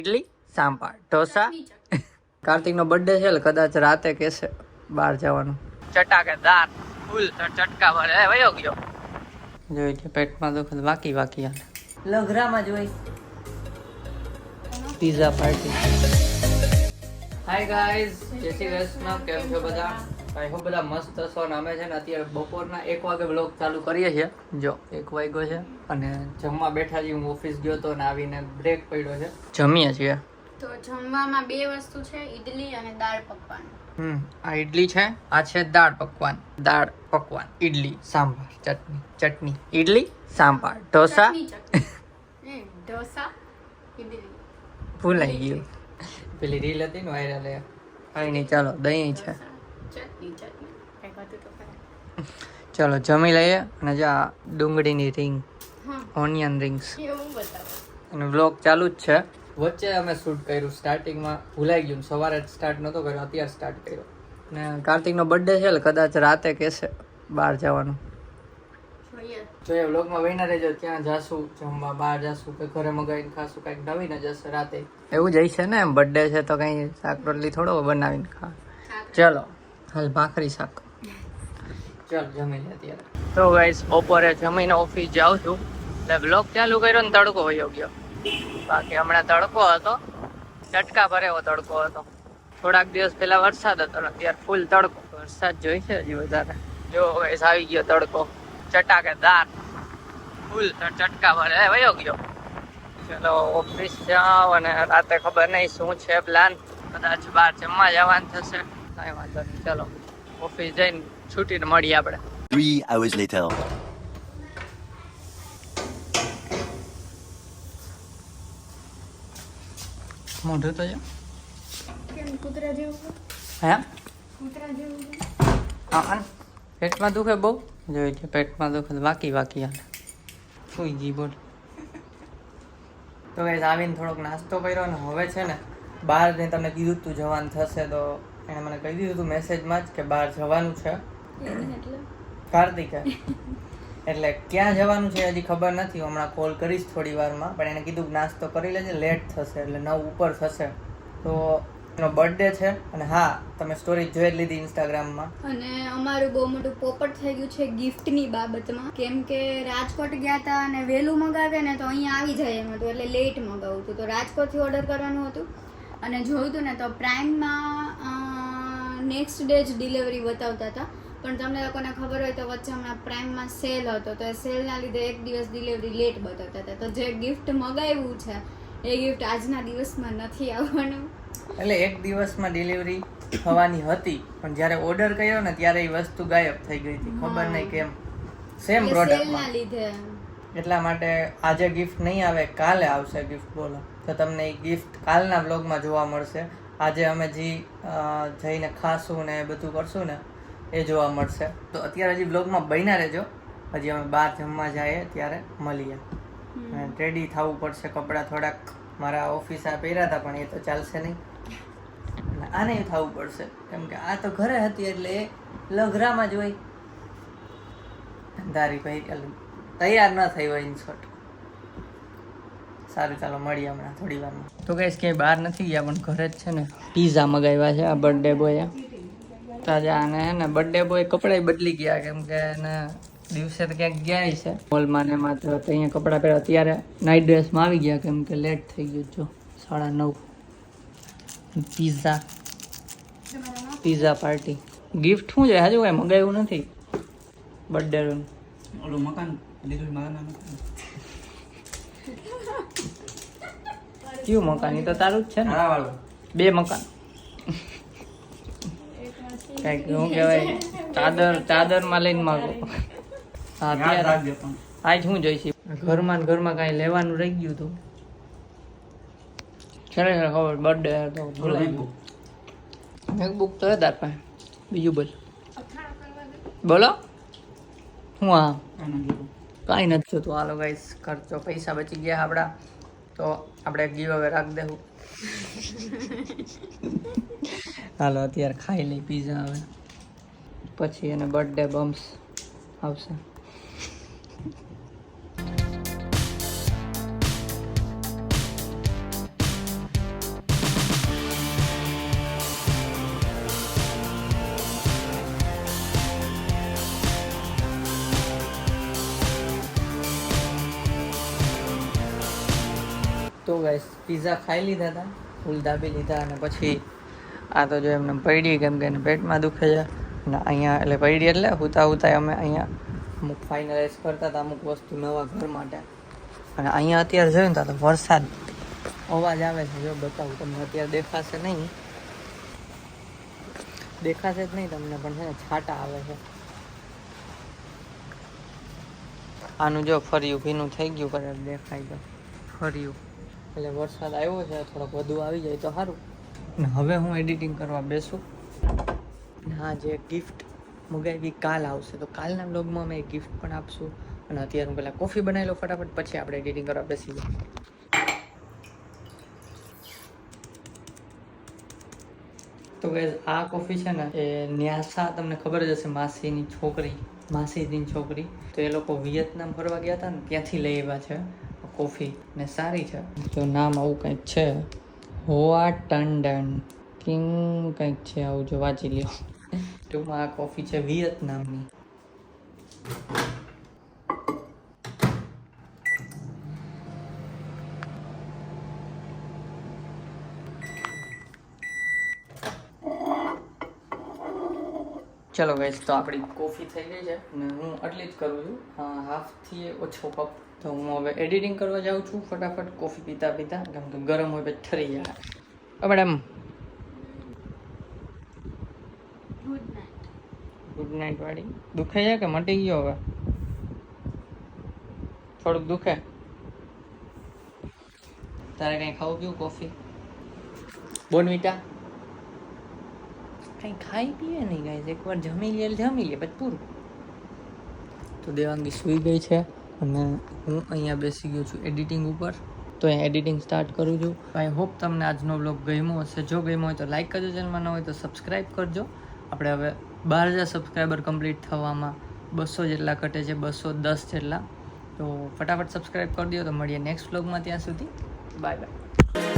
ઇડલી સાંભાર ઢોસા કાર્તિક નો birthday છે એટલે કદાચ રાતે કેસે બહાર જવાનું ચટાકેદાર ફૂલ ચટકા ભરે વયો ગયો જોઈ કે પેટમાં દુખે વાકી વાકી હાલે લઘરામાં જોઈ પીઝા પાર્ટી હાય ગાઈઝ જય શ્રી કૃષ્ણ કેમ છો બધા આઈ હોપ બધા મસ્ત હશો અને અમે છે ને અત્યારે બપોરના 1 વાગે બ્લોગ ચાલુ કરીએ છીએ જો 1 વાગ્યો છે અને જમવા બેઠા છીએ હું ઓફિસ ગયો તો ને આવીને બ્રેક પડ્યો છે જમીએ છીએ તો જમવામાં બે વસ્તુ છે ઈડલી અને દાળ પકવાન આ ઈડલી છે આ છે દાળ પકવાન ઈડલી સાંભાર ચટણી ઈડલી સાંભાર ઢોસા ઢોસા ઈડલી ભૂલાઈ ગયું પેલી રીલ હતી ને વાયરલ કઈ નહીં ચાલો દહીં છે ચલો જમી લઈએ અને જા ડુંગળીની રિંગ ઓનિયન રિંગ્સ અને વ્લોગ ચાલુ જ છે વચ્ચે અમે શૂટ કર્યું સ્ટાર્ટિંગમાં ભૂલાઈ ગયું સવારે જ સ્ટાર્ટ નહોતો કર્યો અત્યારે સ્ટાર્ટ કર્યો ને કાર્તિકનો બર્થડે છે એટલે કદાચ રાતે કહેશે બહાર જવાનું જોઈએ વ્લોગમાં વહીને રહેજો ત્યાં જાશું જમવા બહાર જાશું કે ઘરે મગાવીને ખાશું કંઈક નવીને જશે રાતે એવું જ છે ને એમ બર્થડે છે તો કંઈ શાક રોટલી થોડો બનાવીને ખા ચલો હાલ ભાખરી શાક ચાલ જમી લે અત્યારે તો ગાઈસ બપોરે જમીને ઓફિસ જાઉં છું એટલે બ્લોગ ચાલુ કર્યો ને તડકો વયો ગયો બાકી હમણાં તડકો હતો ચટકા ભરે એવો તડકો હતો થોડાક દિવસ પહેલા વરસાદ હતો ને અત્યારે ફૂલ તડકો વરસાદ જોઈ છે હજી વધારે જો ગાઈસ આવી ગયો તડકો ચટાકેદાર ફૂલ ચટકા ભરે વયો ગયો ચલો ઓફિસ જાઓ અને રાતે ખબર નહીં શું છે પ્લાન કદાચ બહાર જમવા જવાનું થશે કાંઈ વાંધો નહીં ચલો ઓફિસ જઈને છૂટીને મળીએ આપણે 3 hours later. મોઢું તો કેમ કૂતરા જેવું હે કૂતરા જેવું હા પેટમાં દુખે બહુ જોઈ છે પેટમાં દુખે વાકી વાકી હાલે સુઈ ગઈ બોલ તો ગાઈસ આવીને થોડોક નાસ્તો કર્યો ને હવે છે ને બહાર ને તમને કીધું તું જવાનું થશે તો એણે મને કહી દીધું હતું મેસેજમાં જ કે બહાર જવાનું છે કાર્તિકે એટલે ક્યાં જવાનું છે હજી ખબર નથી હમણાં કોલ કરીશ થોડી વારમાં પણ એને કીધું નાસ્તો કરી લેજે લેટ થશે એટલે 9 ઉપર થશે તો એનો બર્થડે છે અને હા તમે સ્ટોરી જોઈ લીધી ઇન્સ્ટાગ્રામમાં અને અમારું બહુ મોટું પોપટ થઈ ગયું છે ગિફ્ટની બાબતમાં કેમ કે રાજકોટ ગયા હતા અને વહેલું મગાવે ને તો અહીંયા આવી જાય એમ હતું એટલે લેટ મગાવું હતું તો રાજકોટથી ઓર્ડર કરવાનું હતું અને જોયું હતું ને તો પ્રાઇમમાં નેક્સ્ટ ડે જ ડિલિવરી બતાવતા હતા પણ તમને લોકોને ખબર હોય તો વચ્ચે હમણાં પ્રાઇમમાં સેલ હતો તો એ સેલના લીધે એક દિવસ ડિલિવરી લેટ બતાવતા હતા તો જે ગિફ્ટ મગાવ્યું છે એ ગિફ્ટ આજના દિવસમાં નથી આવવાનું એટલે એક દિવસમાં ડિલિવરી થવાની હતી પણ જ્યારે ઓર્ડર કર્યો ને ત્યારે એ વસ્તુ ગાયબ થઈ ગઈ હતી ખબર નહીં કેમ સેમ પ્રોડક્ટમાં લીધે એટલા માટે આજે ગિફ્ટ નહીં આવે કાલે આવશે ગિફ્ટ બોલો તો તમને એ ગિફ્ટ કાલના વ્લોગમાં જોવા મળશે આજે અમે જઈને ખાશું ને બધું કરશું ને એ જોવા મળશે તો અત્યારે હજી વ્લોગમાં બન્યા રહેજો હજી અમે બહાર જમવા જઈએ ત્યારે મળીએ રેડી થવું પડશે કપડાં થોડાક મારા ઓફિસ પહેર્યા હતા પણ એ તો ચાલશે નહીં આને થવું પડશે કેમ કે આ તો ઘરે હતી એટલે એ લઘરામાં જ હોય ધારી ભાઈ તૈયાર ન થઈ હોય ઇન શોર્ટ સારું ચાલો મળીએ હમણાં થોડી વારમાં તો કહીશ ક્યાંય બહાર નથી ગયા પણ ઘરે જ છે ને પીઝા મગાવ્યા છે આ બર્થડે બોય તાજા અને હે ને બર્થડે બોય કપડાં બદલી ગયા કેમ કે એને દિવસે તો ક્યાંક ગયા છે મોલમાં ને એમાં તો અહીંયા કપડાં પહેર્યા અત્યારે નાઇટ ડ્રેસમાં આવી ગયા કેમ કે લેટ થઈ ગયું જો 9:30 પીઝા પાર્ટી ગિફ્ટ શું છે હજુ કાંઈ મગાવ્યું નથી બર્થડે ઓલું મકાન લીધું કયું મકાન એ તો તારું જ છે ને 2 મકાન કઈક શું કહેવાય ચાદરમાં લઈને માગો અત્યારે આજ શું જોઈશે ઘરમાં ને ઘરમાં કાંઈ લેવાનું રહી ગયું હતું ખરેખર ખબર બર્થડે તો ભૂલાઈ ગયું મેકબુક તો તાર પાસે બીજું બોલો હું હા કાંઈ નથી જોતું હાલો ગાઈસ ખર્ચો પૈસા બચી ગયા આપણા તો આપણે ગીવ હવે રાખી દેવું હાલો અત્યારે ખાઈ લઈ પીઝા હવે પછી એને બર્થડે બમ્સ આવશે ગાઈસ પીઝા ખાઈ લીધા હતા, ફૂલ દાબી લીધા, અને પછી આ તો જો એમને પડી કેમ કે એને પેટમાં દુખે છે. અને અહીંયા એટલે પડી એટલે હુતા અમે અહીંયા અમુક ફાઇનલાઇઝ કરતા હતા અમુક વસ્તુ નવા ઘર માટે. અને અહીંયા અત્યારે જોયું ને તો વરસાદ અવાજ આવે છે, જો બતાવું તમને, અત્યારે દેખાશે જ નહીં તમને, પણ છે ને છાંટા આવે છે. આનું જો ફર્યું ભીનું થઈ ગયું કદાચ દેખાય તો ફર્યું, એટલે વરસાદ આવ્યો છે, થોડોક વધુ આવી જાય તો સારું. ને હવે હું એડિટિંગ કરવા બેસું. હા, જે ગિફ્ટ મગાવી કાલ આવશે, તો કાલના બ્લોગમાં અમે ગિફ્ટ પણ આપશું. અને અત્યારે હું પહેલાં કોફી બનાવી લો ફટાફટ, પછી આપણે એડિટિંગ કરવા બેસી જઈએ. તો ગાઈઝ આ કોફી છે ને એ ન્યાસા, તમને ખબર જ હશે, માસીની છોકરી, તો એ લોકો વિયેતનામ ફરવા ગયા હતા ને ત્યાંથી લઈ આવ્યા છે કોફી, ને સારી છે. તો નામ આવું કંઈક છે, હોઆ ટંડન કિંગ કંઈક છે, આવું જો વાંચી લ્યો. ટૂંકમાં આ કોફી છે વિયેતનામની. ચલો ગાઈસ, તો આપણી કોફી થઈ ગઈ છે ને હું આટલી જ કરું છું, હાફથી ઓછો કપ. તો હું હવે એડિટિંગ કરવા જાઉં છું ફટાફટ કોફી પીતા કેમ કે ગરમ હોય પછી ઠરી જાય. મેડમ ગુડ નાઇટ વાળી દુખે છે કે મટી ગયો? હવે થોડુંક દુખે. તારે કંઈ ખાવું પીવું? કોફી, બોર્નવિટા કંઈ ખાઈ પીએ નહીં ગાઈઝ, એકવાર જમી લે પછી પૂરું. તો દેવાંગી સૂઈ ગઈ છે અને હું અહીંયા બેસી ગયો છું એડિટિંગ ઉપર. તો અહીંયા એડિટિંગ સ્ટાર્ટ કરું છું. આઈ હોપ તમને આજનો બ્લોગ ગમ્યો હશે. જો ગમ્યો હોય તો લાઈક કરજો, ચેનલમાં ન હોય તો સબસ્ક્રાઈબ કરજો. આપણે હવે 12,000 સબસ્ક્રાઈબર કમ્પ્લીટ થવામાં 200 જેટલા ઘટે છે, 210 જેટલા. તો ફટાફટ સબસ્ક્રાઈબ કરી દો. તો મળીએ નેક્સ્ટ બ્લોગમાં, ત્યાં સુધી બાય બાય.